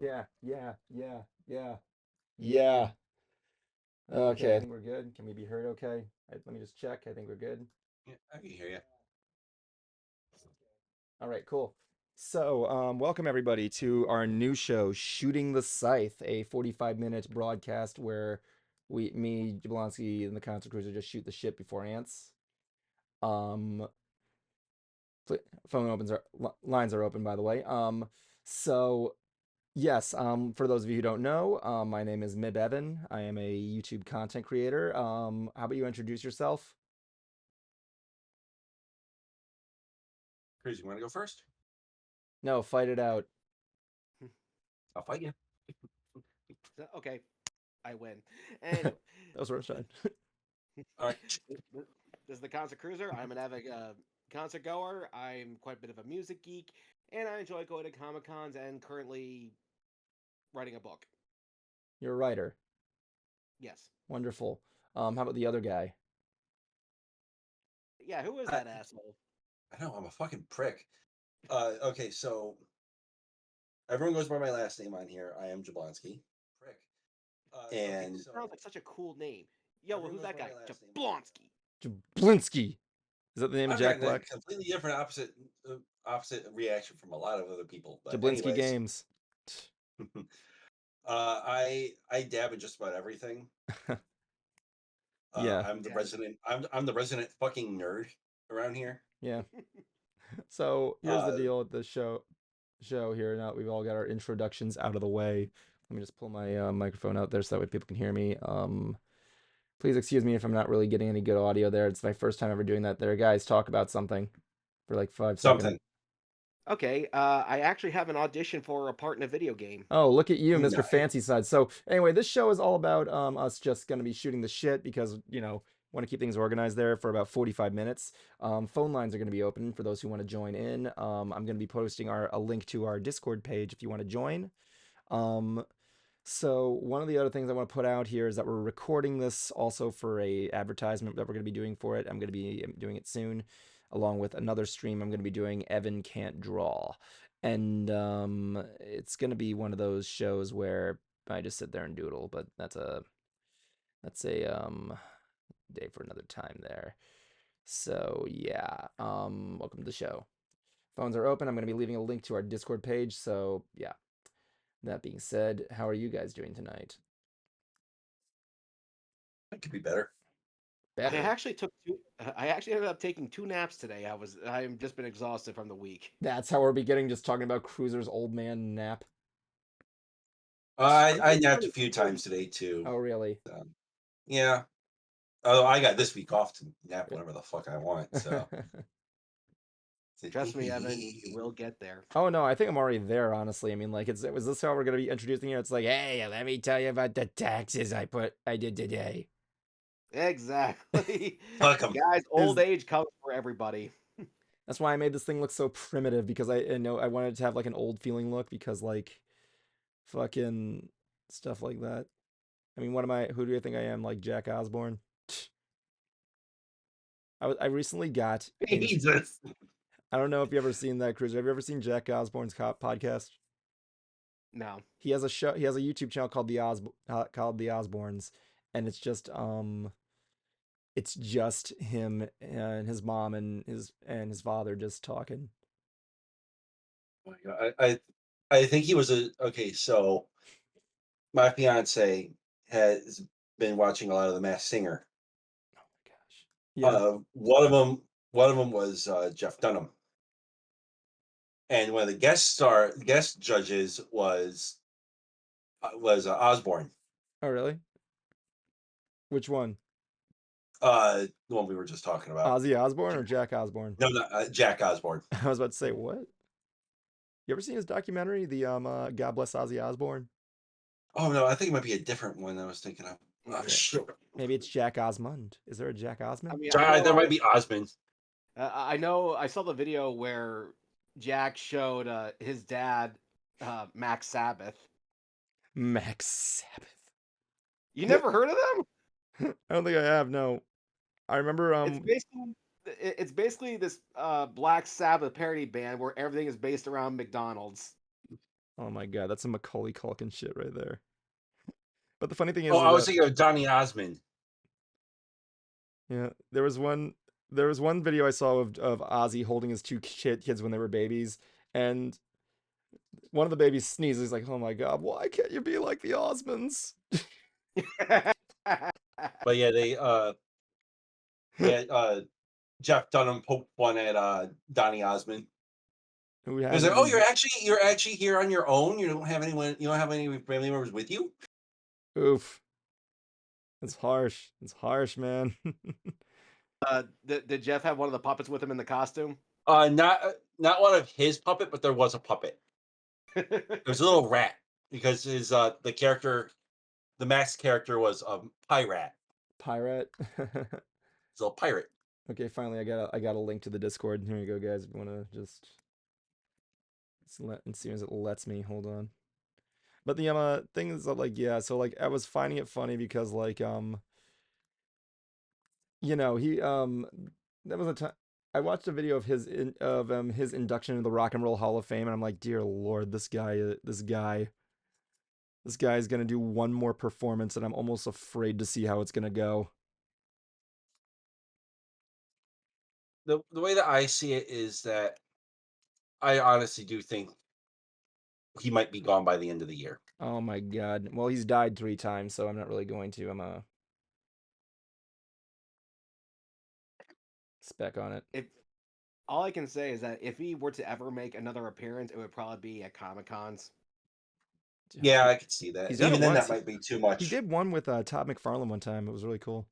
Yeah, yeah, yeah, yeah, Yeah. yeah. Okay, I Okay. think we're good. Can we be heard okay? Let me just check. I think we're good. Yeah, I can hear you. All right, cool. So, welcome everybody to our new show, Shooting the Scythe, a 45-minute broadcast where me, Jablonski, and the Concert Cruiser just shoot the shit before ants. Um, phone opens are lines are open, by the way. So yes, for those of you who don't know, my name is Mibevan. I am a YouTube content creator. How about you introduce yourself? Cruise, you want to go first? No, fight it out. I'll fight you. Okay, I win. Anyway, That was Roshan. All right. this is the Concert Cruiser. I'm an avid concert goer. I'm quite a bit of a music geek, and I enjoy going to Comic Cons and currently writing a book. You're a writer. Yes. Wonderful. How about the other guy? Yeah, who is I, that asshole? I know I'm a fucking prick. Okay, so everyone goes by my last name on here. I am Jablonski. Prick. Okay, And this sounds like such a cool name. Yo, well, everyone who's goes that by guy? my last name. Jablonski. Jablinski. Is that the name of I've Jack gotten a Black? completely different opposite reaction from a lot of other people. But Jablinski anyways, Games. I dab in just about everything. Yeah, I'm the Okay. resident. I'm the resident fucking nerd around here. yeah. So here's the Uh, deal with the show here. Now that we've all got our introductions out of the way, let me just pull my microphone out there so that way people can hear me. Please excuse me if I'm not really getting any good audio there. It's my first time ever doing that. There, guys, talk about something for like 5 seconds. something. Okay, I actually have an audition for a part in a video game. Oh, look at you, Mr. Nice. Fancy Side. So anyway, this show is all about us just gonna be shooting the shit because, want to keep things organized there for about 45 minutes. Phone lines are gonna be open for those who want to join in. I'm gonna be posting a link to our Discord page if you want to join. Um, so one of the other things I want to put out here is that we're recording this also for a advertisement that we're going to be doing for it. I'm going to be doing it soon, along with another stream I'm going to be doing. Evan Can't Draw, and it's going to be one of those shows where I just sit there and doodle. But that's a day for another time there. So yeah, welcome to the show. Phones are open. I'm going to be leaving a link to our Discord page. So yeah. That being said, how are you guys doing tonight? It could be better. I Better. actually took two. I actually ended up taking 2 naps today. I've just been exhausted from the week. That's how we're beginning, just talking about Cruiser's old man nap. I It's napped a funny few because times today too. Oh, really? Yeah. Although I got this week off to nap whenever the fuck I want. So trust me, Evan, you will get there. Oh no, I think I'm already there, honestly. I mean, like, it was this how we're gonna be introducing you? It's like, hey, let me tell you about the taxes I did today. Exactly, fuck them. guys. Old Is age comes for everybody. That's why I made this thing look so primitive because I know I wanted it to have like an old feeling look because like fucking stuff like that. I mean, what am I? Who do you think I am? Like Jack Osborne? I recently got into. Jesus. I don't know if you ever seen that, Cruiser. Have you ever seen Jack Osborne's podcast? No. He has a show. He has a YouTube channel called called the Osbournes, and it's just him and his mom and his father just talking. Oh my God. I think he was a okay. So my fiance has been watching a lot of The Masked Singer. Oh my gosh. Yeah. One of them was Jeff Dunham, and one of the guest judges was Osborne, Oh really? Which one? the one we were just talking about. Ozzy Osbourne or Jack Osbourne? No, not Jack Osborne. I was about to say what? You ever seen his documentary, the God Bless Ozzy Osbourne? Oh no, I think it might be a different one I was thinking of. Oh Okay. shit. Maybe it's Jack Osmond. Is there a Jack I Osmond? mean, I Sorry, know. there might be Osmond. I know. I saw the video where Jack showed his dad, Max Sabbath. Max Sabbath. You never heard of them? I don't think I have. No, I remember. It's basically this Black Sabbath parody band where everything is based around McDonald's. Oh my god, that's some Macaulay Culkin shit right there. But the funny thing Oh, is I was that thinking of Donny Osmond. yeah, there was one video I saw of Ozzy holding his two kids when they were babies, and one of the babies sneezes. He's like, "Oh my god, why can't you be like the Osmonds?" But yeah, yeah, Jeff Dunham poked one at Donny Osmond. Who He was hasn't like, "Oh, been? you're actually here on your own. You don't have anyone. You don't have any family members with you." Oof, it's harsh. It's harsh, man. Did Jeff have one of the puppets with him in the costume? Not one of his puppet, but there was a puppet. There was a little rat because his the Max character was a pirate. Pirate. He's a little pirate. Okay, finally, I got a link to the Discord. Here you go, guys. If you want to just let as soon as it lets me, hold on. But the thing is that like yeah, so like I was finding it funny because like you know he that was a time I watched a video of his induction into the Rock and Roll Hall of Fame, and I'm like, dear Lord, this guy is gonna do one more performance, and I'm almost afraid to see how it's gonna go. The way that I see it is that I honestly do think he might be gone by the end of the year. Oh my God. Well, he's died 3 times, so I'm not really going to. I'm spec on it. If all I can say is that if he were to ever make another appearance, it would probably be at Comic Cons. Yeah, I could see that. He's done it Even then, once. that might be too He much. did one with Todd McFarlane one time. It was really cool.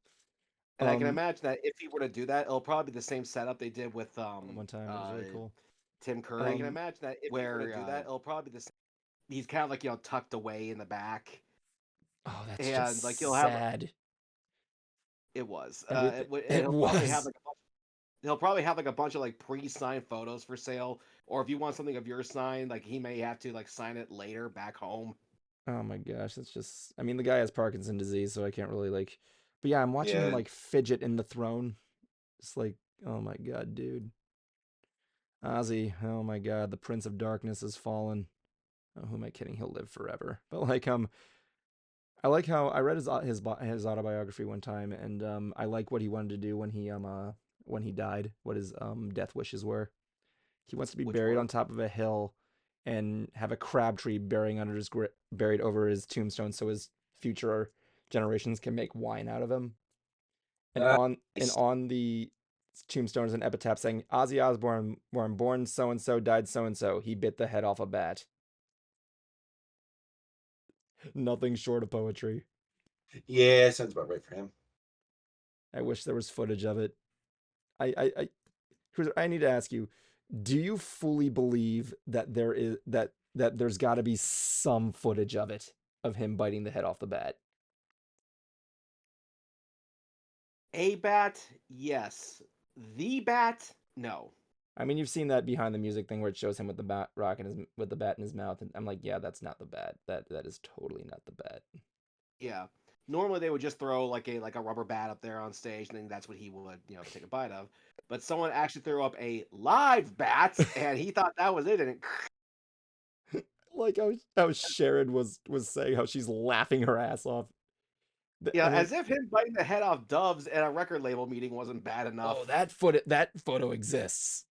And I can imagine that if he were to do that, it'll probably be the same setup they did with one time. It was really cool. Tim Curry. I can imagine that if he were to do that, it'll probably be the same. He's kind of like tucked away in the back, Oh, that's and just like he'll have sad. it was Everything. and It he'll probably have was. like he'll probably have like a bunch of like pre-signed photos for sale, or if you want something of yours signed, like he may have to like sign it later back home. Oh my gosh, that's just. I mean, the guy has Parkinson's disease, so I can't really like. But yeah, I'm watching him Yeah, like fidget in the throne. It's like, oh my God, dude. Ozzy, oh my God, the Prince of Darkness has fallen. Oh, who am I kidding? He'll live forever. But like, I like how I read his autobiography one time, and I like what he wanted to do when he died. What his death wishes were. He wants to be Which buried were on top of a hill, and have a crab tree buried over his tombstone, so his future generations can make wine out of him. And nice. on the tombstone is an epitaph saying Ozzy Osbourne, born so and so, died so and so. He bit the head off a bat. Nothing short of poetry. Yeah, sounds about right for him. I wish there was footage of it. I need to ask you: do you fully believe that there's got to be some footage of it, of him biting the head off the bat? a bat, yes. The bat, no. I mean, you've seen that behind the music thing where it shows him with the bat rock in his with the bat in his mouth, and I'm like, yeah, that's not the bat. That is totally not the bat. Yeah. Normally they would just throw like a rubber bat up there on stage, and then that's what he would take a bite of. But someone actually threw up a live bat, and he thought that was it, and Like how Sharon was saying how she's laughing her ass off. yeah, I mean, as if him biting the head off Doves at a record label meeting wasn't bad oh, enough. that photo exists.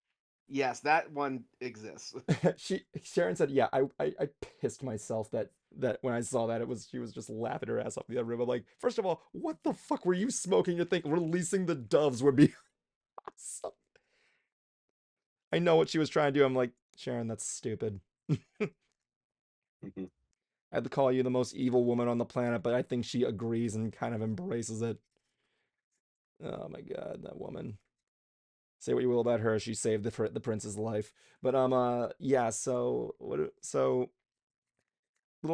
Yes, that one exists. Sharon said, "Yeah, I pissed myself that when I saw that she was just laughing her ass off the other room. I'm like, first of all, what the fuck were you smoking to think releasing the doves would be awesome? I know what she was trying to do. I'm like, Sharon, that's stupid. Mhm. I had to call you the most evil woman on the planet, but I think she agrees and kind of embraces it. Oh my God, that woman. Say what you will about her, she saved the prince's life. But yeah. So little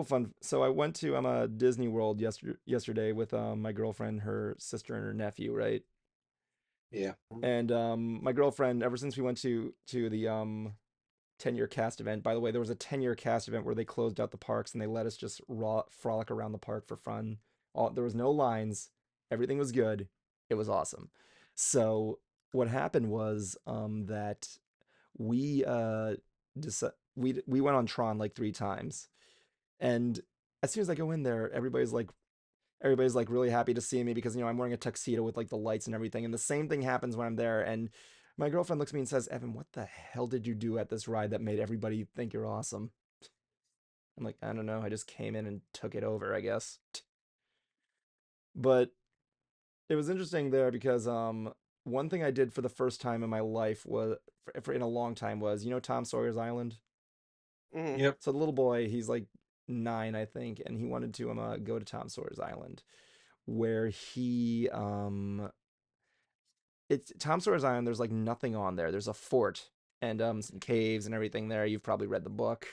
fun. So I went to Disney World yesterday with my girlfriend, her sister, and her nephew, right? Yeah. And my girlfriend, ever since we went to the 10-year cast event. By the way, there was a 10-year cast event where they closed out the parks and they let us just frolic around the park for fun. There was no lines. Everything was good. It was awesome. So what happened was that we we went on Tron like 3 times, and as soon as I go in there, everybody's like really happy to see me because I'm wearing a tuxedo with like the lights and everything. And the same thing happens when I'm there. And my girlfriend looks at me and says, "Evan, what the hell did you do at this ride that made everybody think you're awesome?" I'm like, "I don't know. I just came in and took it over, I guess." But it was interesting there because one thing I did for the first time in my life was for in a long time was Tom Sawyer's Island. Mhm. Yep. So the little boy, he's like 9, I think, and he wanted to go to Tom Sawyer's Island, where he it's Tom Sawyer's Island. There's like nothing on there. There's a fort and some caves and everything there. You've probably read the book.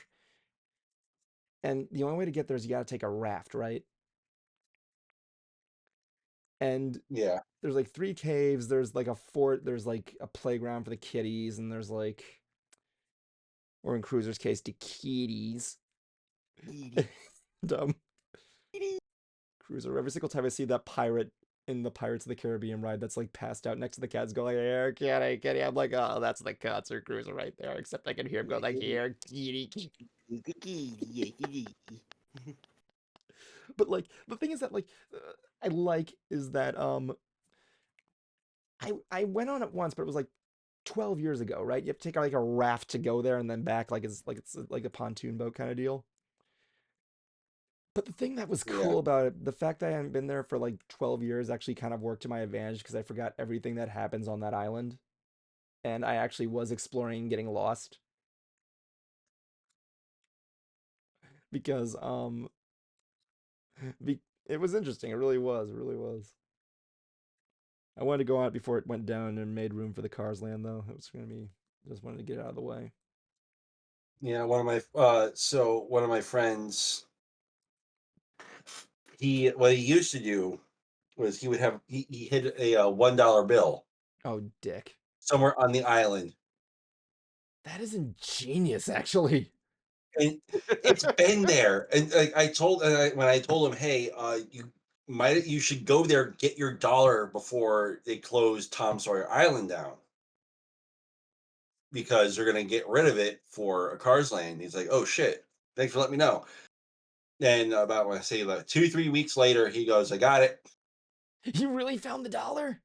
And the only way to get there is you got to take a raft, right? And Yeah. there's like 3 caves. There's like a fort. There's like a playground for the kiddies, and there's like, or in Cruiser's case, the kitties. Dumb Cruiser. Every single time I see that pirate in the Pirates of the Caribbean ride that's like passed out next to the cats going, "Here, kitty, kitty." I'm like, oh, that's the Concert Cruiser right there. Except I can hear him go like, "Here, kitty, kitty." But like the thing is that like I like is that I went on it once, but it was like 12 years ago, right? You have to take like a raft to go there and then back, like it's like a pontoon boat kind of deal. But the thing that was Yeah. cool about it, the fact that I hadn't been there for like 12 years actually kind of worked to my advantage because I forgot everything that happens on that island. And I actually was exploring getting lost because it was interesting. It really was. It really was. I wanted to go out before it went down and made room for the Cars Land though. It was gonna be just wanted to get out of the way. Yeah. One of my friends, what he used to do was he hid a $1 bill Oh, dick. somewhere on the island, That is ingenious, actually. and it's been there. And like when I told him, hey, you should go there, get your dollar before they close Tom Sawyer Island down because they're gonna get rid of it for a Cars Land. He's like, oh shit, thanks for letting me know. Then about I say like 2 3 weeks later, he goes, I got it. You really found the dollar?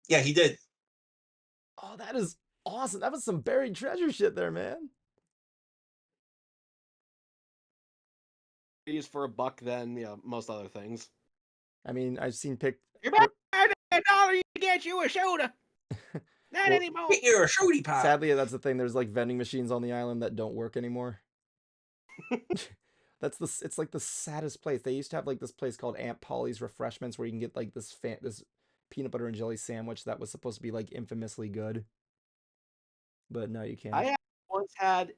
Yeah, he did. Oh, that is awesome. That was some buried treasure shit there, man. Used for $1 than most other things. I mean, I've seen pic. You better $1 you get you a soda. Not Well, anymore. Get your shooty pop. sadly, that's the thing. There's like vending machines on the island that don't work anymore. It's like the saddest place. They used to have like this place called Aunt Polly's Refreshments where you can get like this peanut butter and jelly sandwich that was supposed to be like infamously good. But no, you I can't. have once had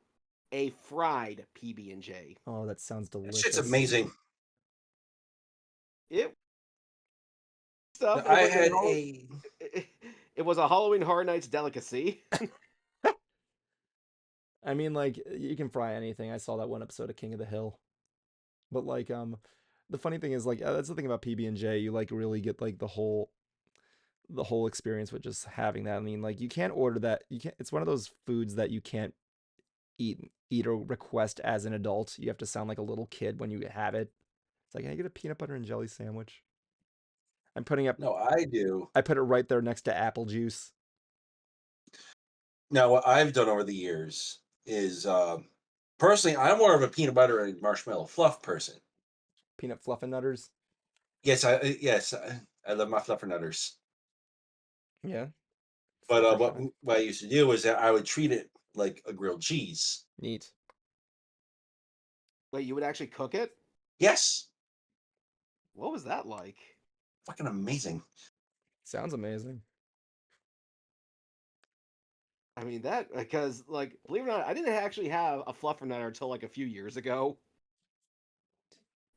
a fried PB&J. Oh, that sounds That shit's delicious. amazing. It stuff. I had a It was a Halloween Horror Nights delicacy. I mean, like you can fry anything. I saw that one episode of King of the Hill. But like the funny thing is like that's the thing about PB&J. You like really get like the whole experience with just having that. I mean, like you can't order that. You can't. It's one of those foods that you can't eat or request as an adult. You have to sound like a little kid when you have it. It's like, can I get a peanut butter and jelly sandwich? I'm putting up. no, I do. I put it right there next to apple juice. Now, what I've done over the years is personally, I'm more of a peanut butter and marshmallow fluff person. Peanut fluffernutters. I love my fluffernutters. Yeah, But fluttershy. what I used to do is that I would treat it like a grilled cheese. Neat. Wait, you would actually cook it? Yes, What was that like? fucking amazing. Sounds amazing. I mean that because like believe it or not, I didn't actually have a fluffernutter until like a few years ago.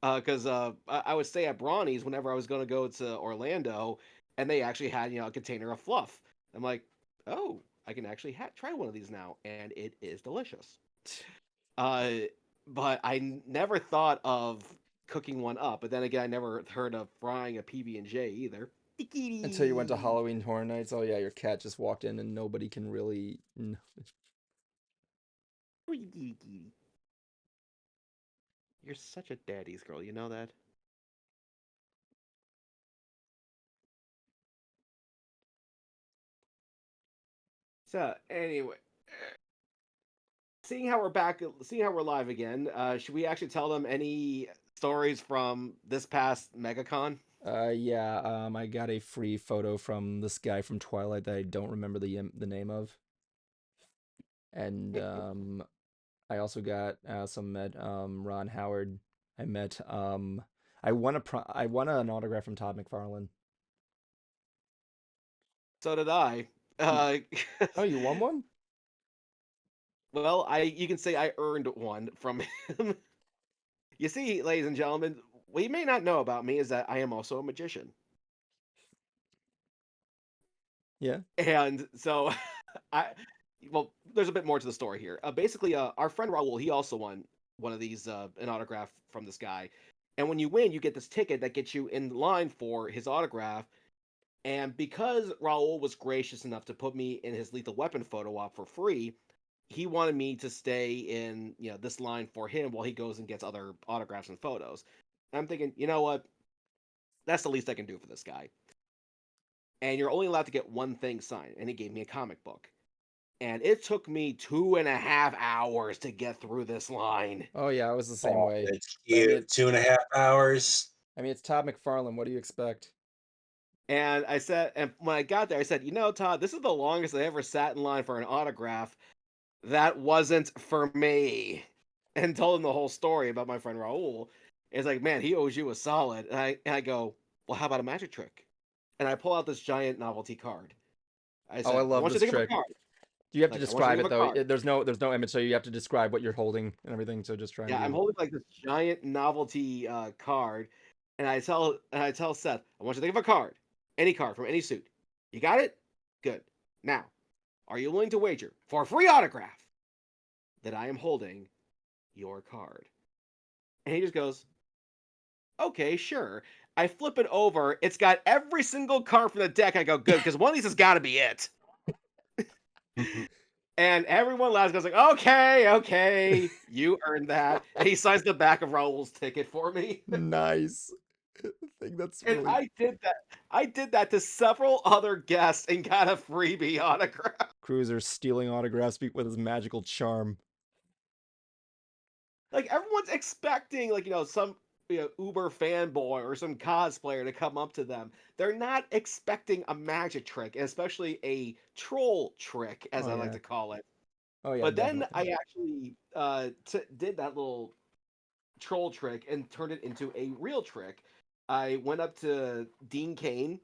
Because I would stay at Bronny's whenever I was going to go to Orlando, and they actually had a container of fluff. I'm like, oh, I can actually try one of these now, and it is delicious. Uh, but I never thought of cooking one up. But then again, I never heard of frying a PB&J either. Until you went to Halloween Horror Nights. Oh yeah, your cat just walked in and nobody can really. You're such a daddy's girl, you know that? So anyway, seeing how we're back, seeing how we're live again, should we actually tell them any stories from this past MegaCon? Yeah, I got a free photo from this guy from Twilight that I don't remember the name of. And I also got some met Ron Howard. I met I won an autograph from Todd McFarlane. So did I. You, Uh, oh, you won one? well, you can say I earned one from him. You see, ladies and gentlemen, what you may not know about me is that I am also a magician. Yeah. And so I well, there's a bit more to the story here. Basically, our friend Raul, he also won one of these an autograph from this guy. And when you win, you get this ticket that gets you in line for his autograph. And because Raul was gracious enough to put me in his Lethal Weapon photo op for free, he wanted me to stay in, this line for him while he goes and gets other autographs and photos. And I'm thinking, you know what? That's the least I can do for this guy. And you're only allowed to get one thing signed, and he gave me a comic book. And it took me 2.5 hours to get through this line. Oh yeah, I was the same Oh, way. it's But cute. 2.5 hours. I mean, it's Todd McFarlane. What do you expect? And I said, and when I got there, I said, Todd, this is the longest I ever sat in line for an autograph. That wasn't for me. And told him the whole story about my friend Raul. It's like, man, he owes you a solid. And I go, well, how about a magic trick? And I pull out this giant novelty card. I Oh, I said, I love want you this to think of a trick. card. Do you have to Like, I want you to describe think it of a though? card. There's no image, so you have to describe what you're holding and everything. So just try and Yeah, I'm be. holding like this giant novelty card, and I tell Seth, I want you to think of a card, any card from any suit. You got it? Good. Now, are you willing to wager for a free autograph that I am holding your card? And he just goes, okay, sure. I flip it over. It's got every single card from the deck. I go, good, because one of these has got to be it. And everyone laughs, goes like, okay, okay, you earned that. And he signs the back of Raul's ticket for me. Nice. I think that's And really I did that. I did that to several other guests and got a freebie autograph. Cruiser stealing autographs with his magical charm. Like everyone's expecting, like some Uber fanboy or some cosplayer to come up to them. They're not expecting a magic trick, and especially a troll trick, as Oh I like yeah. to call it. Oh yeah, But then definitely. I actually did that little troll trick and turned it into a real trick. I went up to Dean Kane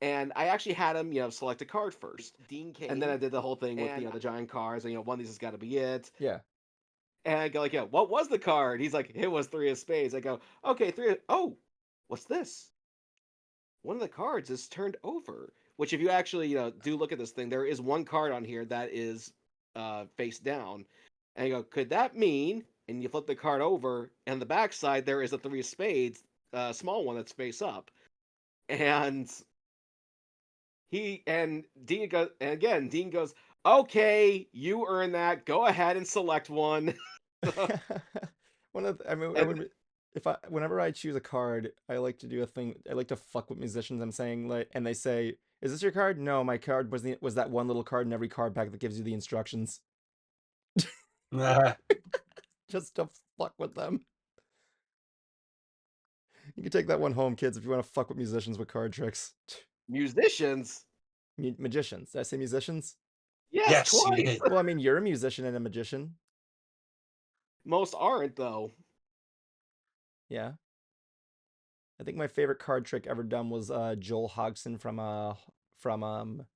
and I actually had him, select a card first. Dean Kane. And then I did the whole thing with the giant cards, and one of these has got to be it. Yeah. And I go like, yeah, what was the card? He's like, it was three of spades. I go, okay, oh, what's this? One of the cards is turned over. Which, if you actually, do look at this thing, there is one card on here that is face down. And I go, could that mean? And you flip the card over, and on the back side there is a three of spades, small one that's face up. And Dean goes, and again, Dean goes, okay, you earn that. Go ahead and select one. I mean, And whenever I choose a card, I like to do a thing. I like to fuck with musicians. I'm saying like, and they say, "Is this your card?" No, my card was that one little card in every card pack that gives you the instructions, just to fuck with them. You can take that one home, kids, if you want to fuck with musicians with card tricks. musicians, Magicians. Did I say musicians? yes, Yes, you twice. did. Well, I mean, you're a musician and a magician. Most aren't though. Yeah. I think my favorite card trick ever done was Joel Hodgson from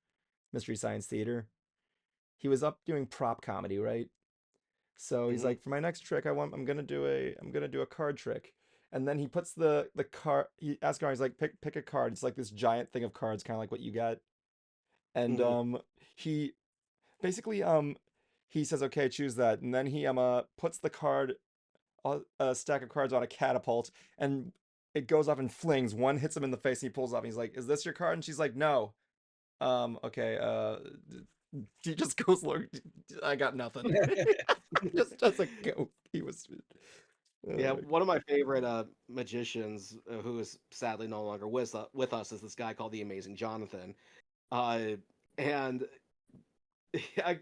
Mystery Science Theater. He was up doing prop comedy, right? So he's Hmm. like, for my next trick, I'm gonna do a card trick. And then he puts the card. He asks around. He's like, pick a card. It's like this giant thing of cards, kind of like what you got. And Hmm. he basically he says, okay, choose that. And then he puts the card, a stack of cards on a catapult, and it goes off and flings. One hits him in the face, and he pulls off. And he's like, is this your card? And she's like, no. Okay. He just goes, look, I got nothing. Just That's a goat. He was. Yeah, Oh, one of my favorite magicians, who is sadly no longer with us, is this guy called the Amazing Jonathan. Uh, and I,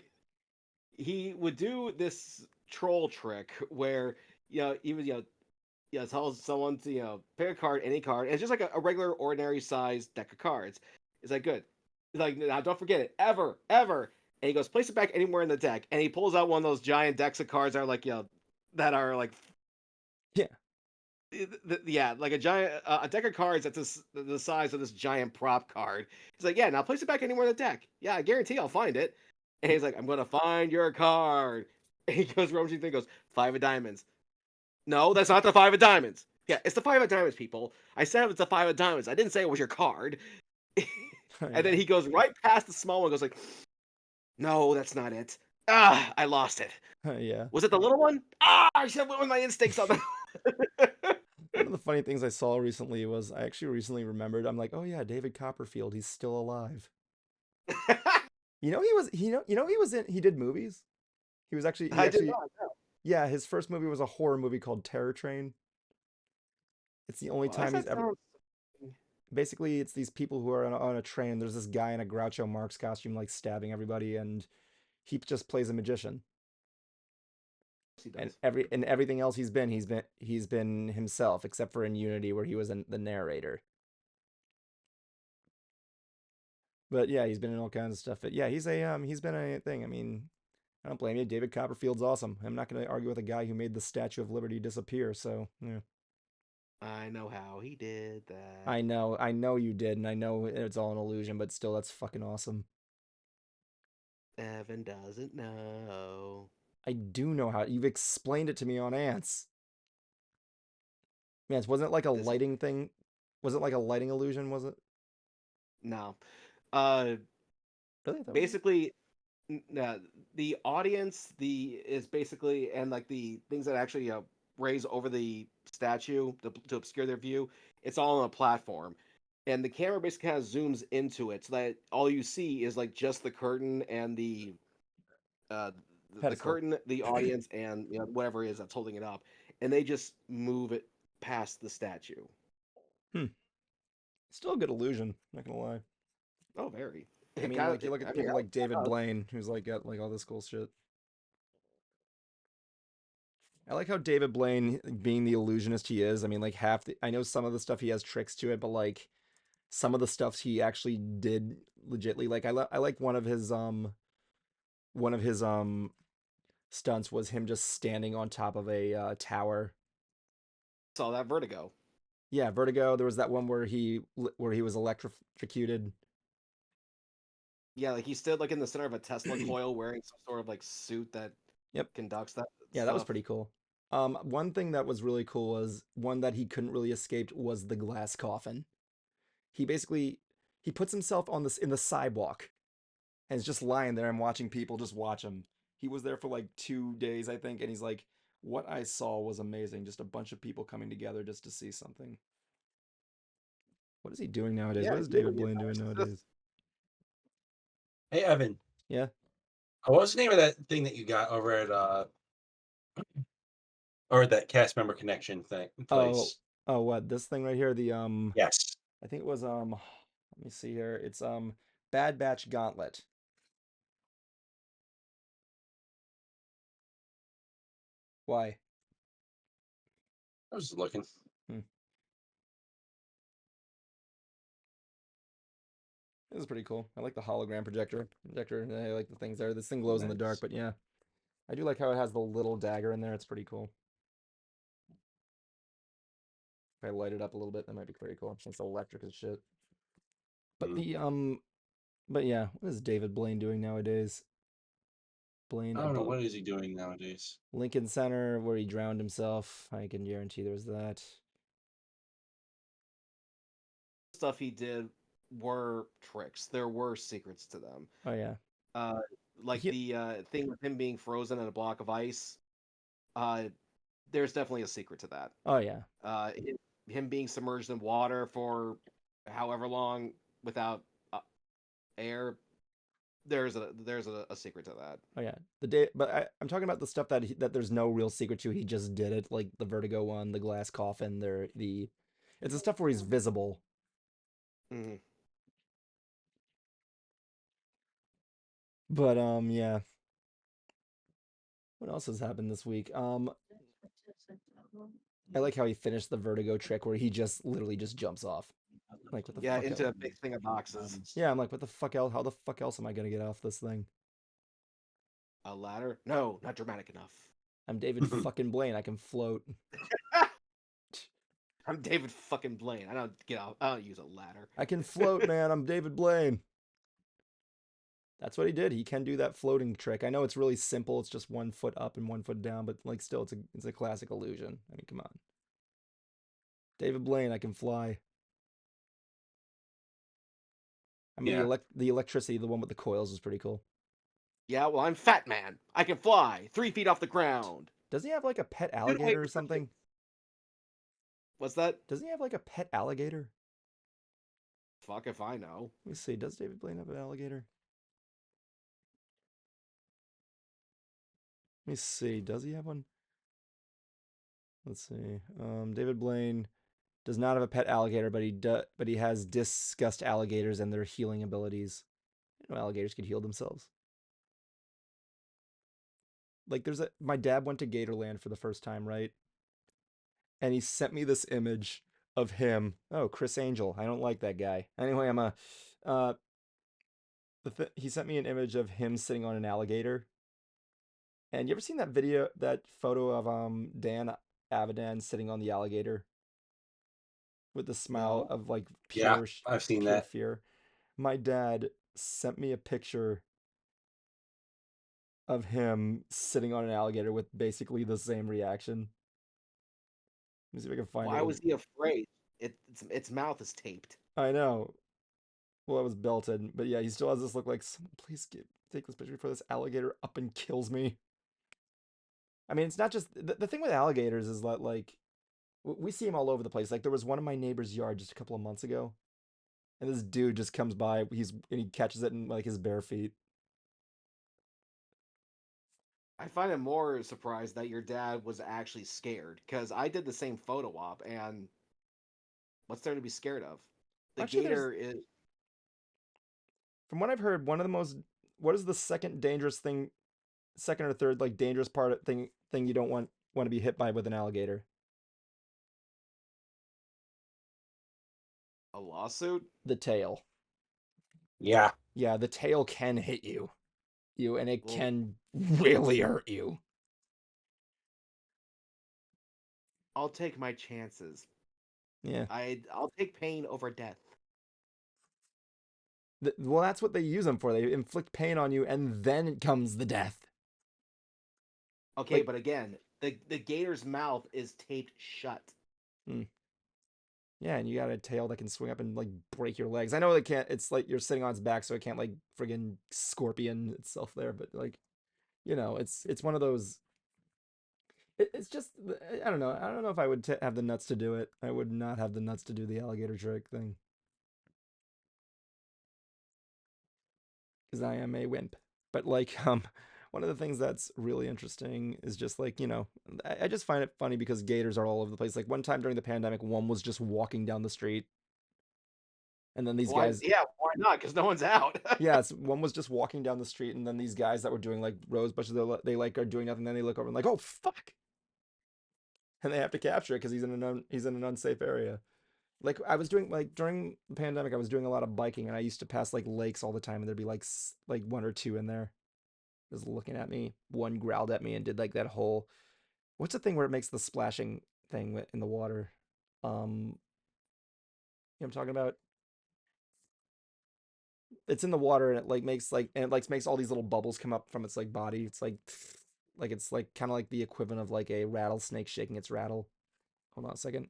he would do this troll trick where he would tell someone to pick a card, any card, and it's just like a regular ordinary sized deck of cards. It's like good. He's like, now don't forget it, ever, ever. And he goes, place it back anywhere in the deck, and he pulls out one of those giant decks of cards that are like that are like yeah. yeah, like a giant a deck of cards that's the size of this giant prop card. He's like, yeah, now place it back anywhere in the deck. Yeah, I guarantee I'll find it. And he's like, I'm gonna find your card. And he goes rummaging thing, goes 5 of diamonds. No, that's not the 5 of diamonds. Yeah, it's the 5 of diamonds, people. I said it's the 5 of diamonds. I didn't say it was your card. And then Yeah. he goes right past the small one, goes like, no, that's not it. Ah, I lost it. Yeah. Was it the little one? Ah, I should have went with my instincts on that. One of the funny things I saw recently was I actually recently remembered. I'm like, oh yeah, David Copperfield. He's still alive. You know he was. He was in. He did movies. He was actually. He I did actually. not know. Yeah, his first movie was a horror movie called Terror Train. It's the only Why does time he's that ever. sound? Basically, it's these people who are on a train. There's this guy in a Groucho Marx costume, like stabbing everybody, and he just plays a magician. He And does. everything else he's been himself, except for in Unity where he was the narrator. But yeah, he's been in all kinds of stuff. But yeah, he's been a thing. I mean, I don't blame you. David Copperfield's awesome. I'm not going to argue with a guy who made the Statue of Liberty disappear. So yeah, I know how he did that. I know you did, and I know it's all an illusion, but still, that's fucking awesome. Evan doesn't know. I do know how. You've explained it to me on Ants. Man, wasn't it like a This is lighting thing? Was it like a lighting illusion? Was it? no. Uh, Really? I thought it was. basically, the audience, is basically, and like the things that actually raise over the statue to obscure their view. It's all on a platform, and the camera basically kind of zooms into it, so that all you see is like just the curtain and uh, the Pedestal. curtain, the audience, and whatever it is that's holding it up, and they just move it past the statue. Hmm. Still a good illusion. Not gonna lie. Oh, very. I It mean, kind like of. you look I at mean, people like David uh, Blaine, who's like got like all this cool shit. I like how David Blaine, being the illusionist he is, I mean, like I know some of the stuff he has tricks to it, but like some of the stuff he actually did legitly. Like I like one of his stunts was him just standing on top of a tower. saw that Vertigo. Yeah, Vertigo. There was that one where he was electrocuted. Yeah, like he stood like in the center of a Tesla coil, wearing some sort of like suit that Yep. conducts that Yeah, that was stuff. pretty cool. One thing that was really cool was one that he couldn't really escape was the glass coffin. He basically he puts himself on this in the sidewalk and is just lying there and watching people just watch him. He was there for like 2 days, I think, and he's like, "What I saw was amazing. Just a bunch of people coming together just to see something." What is he doing nowadays? Yeah, What is he David really is. Blaine doing It's just nowadays? Hey Evan, Yeah. what was the name of that thing that you got over at or that cast member connection thing Oh, place? oh, what this thing right here? The Yes. I think it was let me see here. It's Bad Batch Gauntlet. Why? I was looking. Hmm. This is pretty cool. I like the hologram projector. I like the things there. This thing glows in the dark, Nice. but yeah, I do like how it has the little dagger in there. It's pretty cool. If I light it up a little bit, that might be pretty cool. Since it's electric as shit. But Hmm. but yeah, what is David Blaine doing nowadays? Blaine I don't know adult what is he doing nowadays. Lincoln Center, where he drowned himself. I can guarantee there was that. stuff he did were tricks. There were secrets to them. Oh yeah, Uh, like he, the thing with him being frozen in a block of ice. Uh, there's definitely a secret to that. oh yeah, Uh, him him being submerged in water for however long without air. there's a secret to that. Oh yeah, the day. But I'm talking about the stuff that there's no real secret to. He just did it, like the Vertigo one, the glass coffin. It's the stuff where he's visible. Mhm. But yeah. What else has happened this week? I like how he finished the Vertigo trick where he just literally just jumps off. Like what the Yeah, fuck else? into a big thing of boxes. Yeah, I'm like, what the fuck else? How the fuck else am I gonna get off this thing? A ladder? No, not dramatic enough. I'm David fucking Blaine. I can float. I'm David fucking Blaine. I don't get out. I don't use a ladder. I can float, man. I'm David Blaine. That's what he did. He can do that floating trick. I know it's really simple. It's just 1 foot up and 1 foot down, but like still, it's a classic illusion. I mean, come on. David Blaine, I can fly. I mean, Yeah. the electricity, the one with the coils, is pretty cool. Yeah, well, I'm Fat Man. I can fly 3 feet off the ground. Doesn't he have like a pet Dude, wait, alligator or something? what's that? Doesn't he have like a pet alligator? Fuck if I know. Let me see. Does David Blaine have an alligator? Let me see. Does he have one? Let's see. David Blaine does not have a pet alligator, but he has disgust alligators and their healing abilities. You know, alligators could heal themselves. Like my dad went to Gatorland for the first time, right? And he sent me this image of him. Oh, Chris Angel. I don't like that guy. Anyway, uh he sent me an image of him sitting on an alligator. And you ever seen that photo of Dan Avidan sitting on the alligator with the smile No. of like Yeah, I've seen pure that. fear? My dad sent me a picture of him sitting on an alligator with basically the same reaction. Let me see if I can find Why it. was he afraid? Its mouth is taped. I know. Well, it was belted, but yeah, he still has this look like, someone please take this picture before this alligator up and kills me. I mean, it's not just the thing with alligators is that like we see them all over the place. Like there was one in my neighbor's yard just a couple of months ago, and this dude just comes by. He catches it in like his bare feet. I find it more surprised that your dad was actually scared because I did the same photo op, and what's there to be scared of? The Actually, there's gator is from what I've heard, one of the most what is the second dangerous thing, second or third like dangerous thing you don't want to be hit by with an alligator? a lawsuit. The tail. Yeah. Yeah, the tail can hit you, and it Well, can really hurt you. I'll take my chances. Yeah. I'll take pain over death. Well, that's what they use them for. They inflict pain on you, and then it comes the death. Okay, Like, but again, the gator's mouth is taped shut. hmm, yeah, and you got a tail that can swing up and like break your legs. I know it can't. It's like you're sitting on its back, so it can't like friggin' scorpion itself there. But like, it's one of those. It's just I don't know. I don't know if I would have the nuts to do it. I would not have the nuts to do the alligator trick thing because I am a wimp. But like, one of the things that's really interesting is just like, I just find it funny because gators are all over the place. Like one time during the pandemic, one was just walking down the street, and then these Why? guys, Yeah, why not? Because no one's out. yes, one was just walking down the street, and then these guys that were doing like rose bushes, they like are doing nothing. Then they look over and like, oh fuck, and they have to capture it because he's in an unsafe area. Like I was doing like during the pandemic, I was doing a lot of biking, and I used to pass like lakes all the time, and there'd be like one or two in there just looking at me. One growled at me and did like that whole what's the thing where it makes the splashing thing in the water? You know what I'm talking about? It's in the water and it like makes all these little bubbles come up from its like body. It's like kind of like the equivalent of like a rattlesnake shaking its rattle. Hold on a second.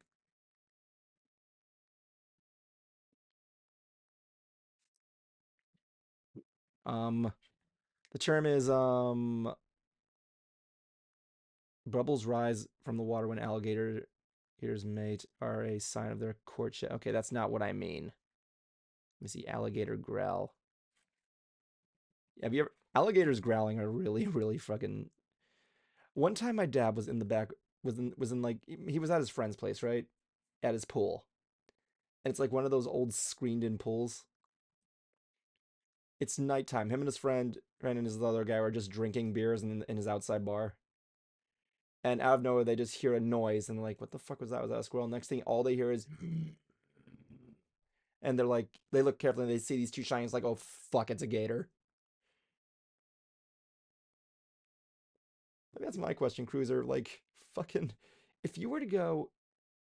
Um, the term is bubbles rise from the water when alligators mate are a sign of their courtship. Okay, that's not what I mean. Let me see. Alligator growl. Have you ever alligators growling are really really fucking. One time my dad was in the back was in like he was at his friend's place, right? At his pool. And it's like one of those old screened in pools. It's nighttime. Him and his friend and his other guy were just drinking beers in his outside bar. And out of nowhere they just hear a noise and they're like, what the fuck was that? Was that a squirrel? Next thing all they hear is and they're like they look carefully and they see these two shines like, oh fuck, it's a gator. Maybe that's my question, Cruiser. Like fucking if you were to go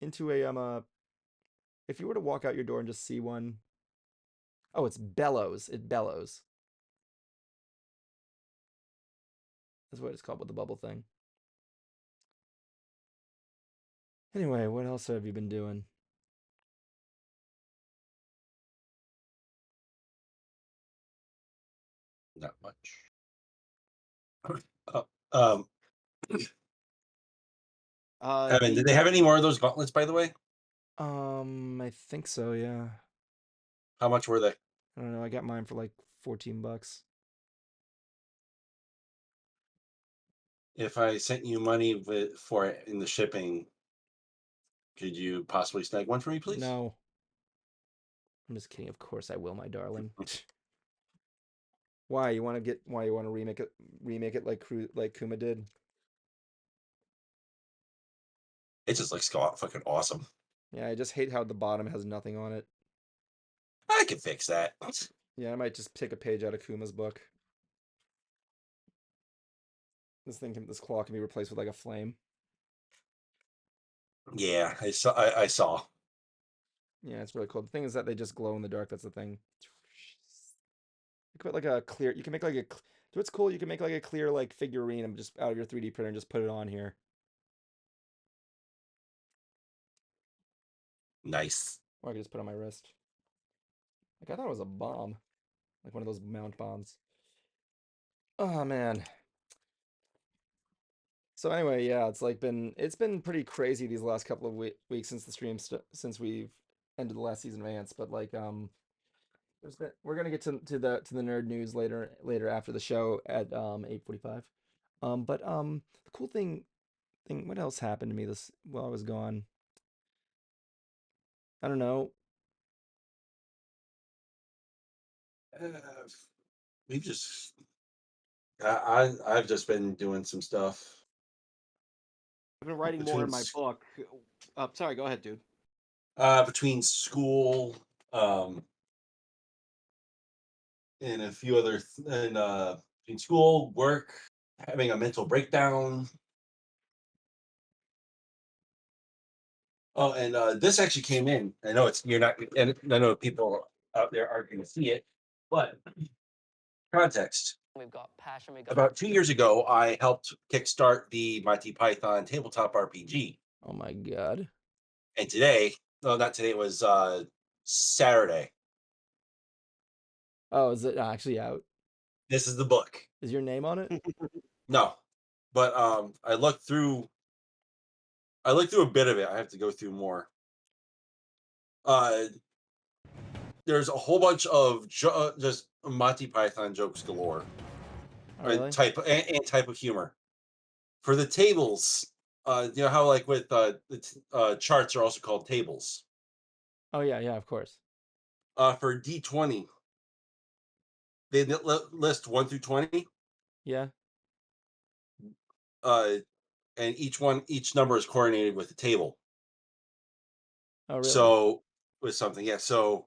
into a if you were to walk out your door and just see one, oh, it's bellows. It bellows. That's what it's called with the bubble thing. Anyway, what else have you been doing? Not much. Um, Evan, did they have any more of those gauntlets, by the way? I think so, yeah. How much were they? I don't know, I got mine for like $14. If I sent you money for it in the shipping, could you possibly snag one for me, please? No. I'm just kidding. Of course I will, my darling. Why you want to remake it like Kuma did? It just looks fucking awesome. Yeah, I just hate how the bottom has nothing on it. I can fix that. Yeah, I might just take a page out of Kuma's book. This claw can be replaced with like a flame. Yeah, I saw. Yeah, it's really cool. The thing is that they just glow in the dark. That's the thing. You can put like a clear. You can make like a. What's cool? You can make like a clear like figurine and just out of your 3D printer and just put it on here. Nice. Or I could just put it on my wrist. Like I thought it was a bomb, like one of those mount bombs. Oh man. So anyway, yeah, it's been pretty crazy these last couple of weeks since the since we've ended the last season of Ants. But like we're gonna get to the nerd news later after the show at 8:45. But the cool thing what else happened to me this while I was gone? I don't know. Uh, we've just I've just been doing some stuff I've been writing more between in my book. Sorry, go ahead, dude. between school and a few other and between school, work, having a mental breakdown. Oh, and this actually came in. I know you're not, and I know people out there aren't going to see it, but context. We've got passion. We've got About 2 years ago, I helped kickstart the Monty Python tabletop RPG, Oh my god. and today, no, not today, it was Saturday. Oh, is it actually out? This is the book. Is your name on it? No, but I looked through a bit of it. I have to go through more. There's a whole bunch of just Monty Python jokes galore. Oh, really? And type of humor. For the tables, you know how like with the charts are also called tables. Oh yeah, yeah, of course. For D20, they list 1 through 20. Yeah. And each number is coordinated with the table. Oh really? So with something, yeah. So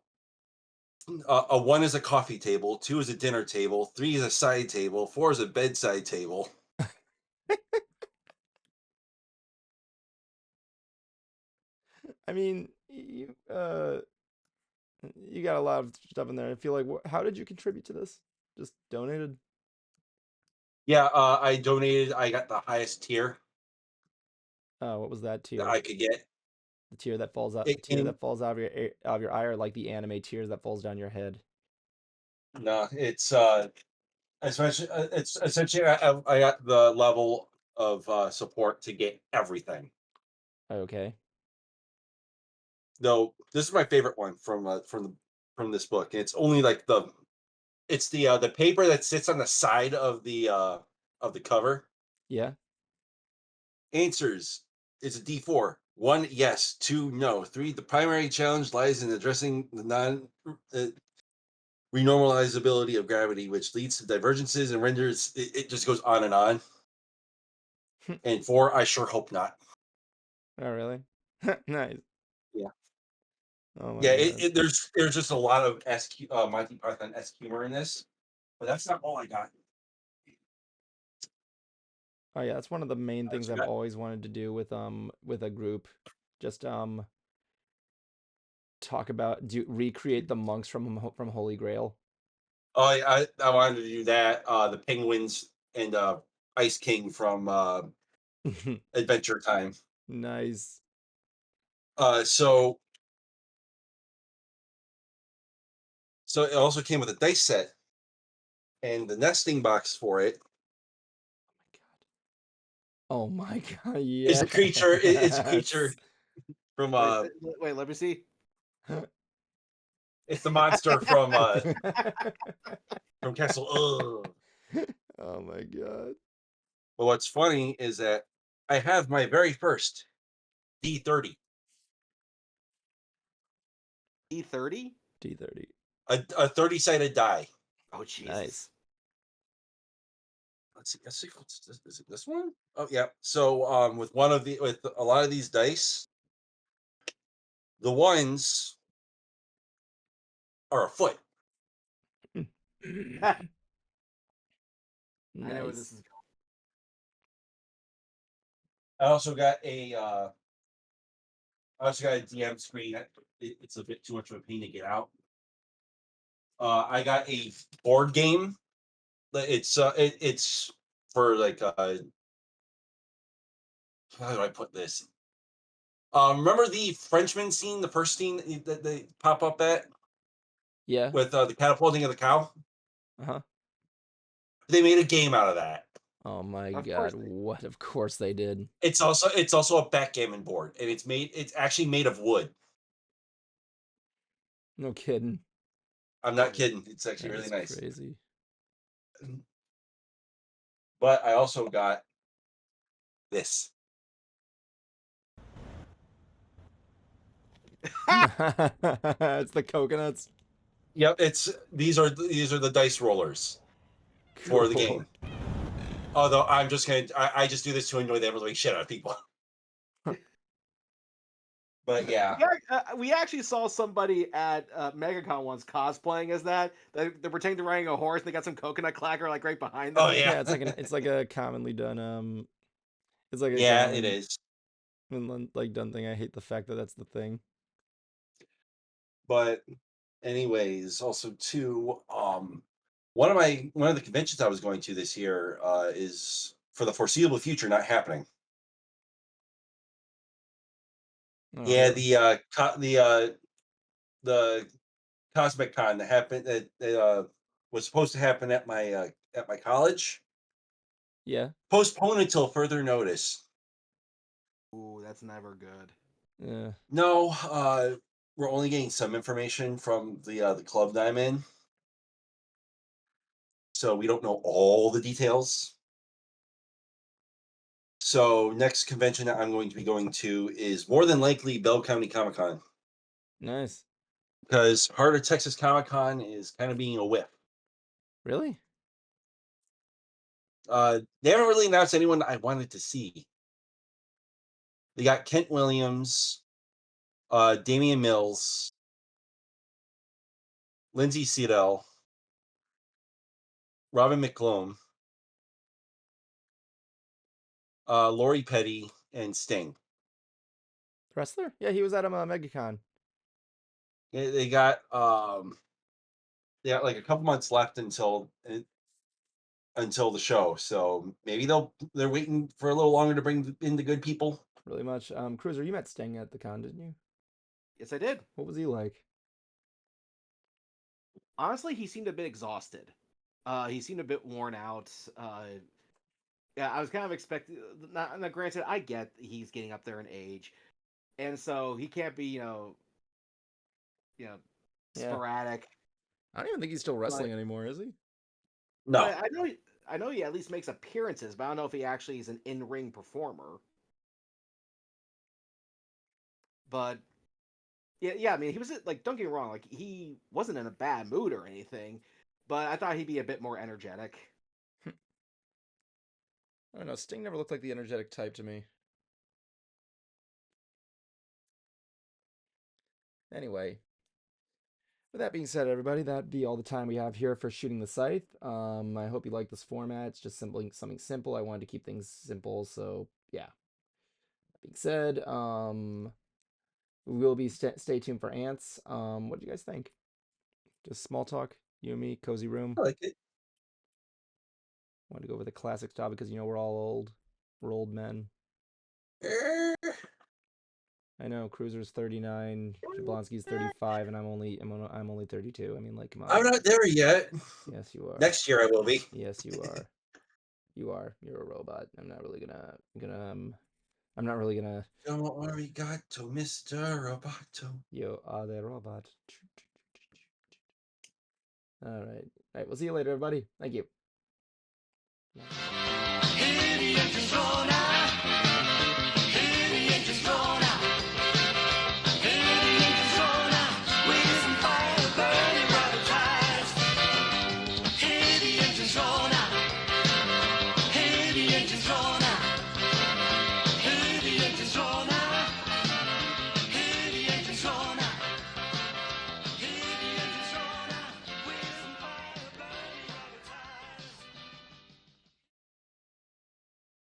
a 1 is a coffee table, 2 is a dinner table, 3 is a side table, 4 is a bedside table. I mean, you got a lot of stuff in there. I feel like how did you contribute to this? Just donated? Yeah, I donated. I got the highest tier Oh, what was that that tier? I could get. The tier that falls out, the It tier came that falls out of your eye, or like the anime tears that falls down your head. No, it's especially it's essentially I got the level of support to get everything. Okay. Though this is my favorite one from this book, and it's only like It's the paper that sits on the side of the cover. Yeah. Answers. It's a D4. 1, yes. 2, no. 3, the primary challenge lies in addressing the renormalizability of gravity, which leads to divergences and renders. It just goes on and on. And 4, I sure hope not. Oh, really? Nice. Yeah. Oh my Yeah, god. there's just a lot of Monty Python esque humor in this, but that's not all I got. Oh yeah, that's one of the main I things also I've got always wanted to do with a group. Just talk about recreate the monks from Holy Grail. oh I wanted to do that. The penguins and Ice King from Adventure Time. Nice. So it also came with a dice set and the nesting box for it Oh my god. is a creature. It's a Yes. creature from Wait, let me see. it's the monster from Castle. Ugh. Oh my god. But what's funny is that I have my very first D30, E30? D30. a 30-sided die. Oh Jesus. Nice. Let's see. What's this? Is it this one? Oh yeah. So with a lot of these dice, the ones are a foot. I know where this Nice. is I also got a DM screen. It's a bit too much of a pain to get out. I got a board game. It's for like how do I put this? Remember the Frenchman scene, the first scene that they pop up at Yeah. with the catapulting of the cow? Uh-huh. They made a game out of that. Oh my going. Of god. course they What? Of course they did. It's also a backgammon board, and it's actually made of wood. No kidding. I'm not kidding. It's actually That really is nice. crazy. But I also got this. It's the coconuts. Yep, these are the dice rollers for the Cool. game. Although I just do this to annoy the ever living shit out of people. But yeah. we actually saw somebody at MegaCon once cosplaying as that. They're pretending to riding a horse. And they got some coconut clacker like right behind them. Oh yeah. Yeah, it's like a commonly done it's like a Yeah, it common is. like done thing. I hate the fact that that's the thing. But anyways, also too, one of the conventions I was going to this year is for the foreseeable future not happening. Oh, Yeah, really? the Cosmic Con that happened that was supposed to happen at my college, Yeah. postponed until further notice. Ooh, that's never good. Yeah. No, we're only getting some information from the club that I'm in, so we don't know all the details. So next convention that I'm going to be going to is more than likely Bell County Comic Con, Nice. because Heart of Texas Comic Con is kind of being a whiff. Really? They haven't really announced anyone I wanted to see. They got Kent Williams, Damian Mills, Lindsay Seidel, Robin McClone, Lori Petty, and Sting. Wrestler? Yeah, he was at MegaCon. They got like a couple months left until the show, so maybe they're waiting for a little longer to bring in the good people. Really much. Cruiser, you met Sting at the con, didn't you? Yes, I did. What was he like? Honestly, he seemed a bit exhausted. He seemed a bit worn out. Yeah, I was kind of expecting. Now, granted, I get he's getting up there in age, and so he can't be, Yeah. sporadic. I don't even think he's still wrestling anymore, is he? No. I know he at least makes appearances, but I don't know if he actually is an in-ring performer. But yeah, I mean, he was like, don't get me wrong, like he wasn't in a bad mood or anything, but I thought he'd be a bit more energetic. I don't know. Sting never looked like the energetic type to me. Anyway, with that being said, everybody, that'd be all the time we have here for Shooting the Scythe. I hope you like this format. It's just something simple. I wanted to keep things simple, so yeah. That being said, we will be stay tuned for Ants. What do you guys think? Just small talk, you and me, cozy room. I like it. Want to go over the classics topic because we're all old. We're old men. I know Cruiser's 39, Jablonski's 35, and I'm only 32. I mean, like, come on. I'm not there yet. Yes, you are. Next year I will be. Yes, you are. You are. You're a robot. I'm not really I'm not really gonna. Don't worry, gato, Mr. Roboto. You are the robot. All right. All right. We'll see you later, everybody. Thank you.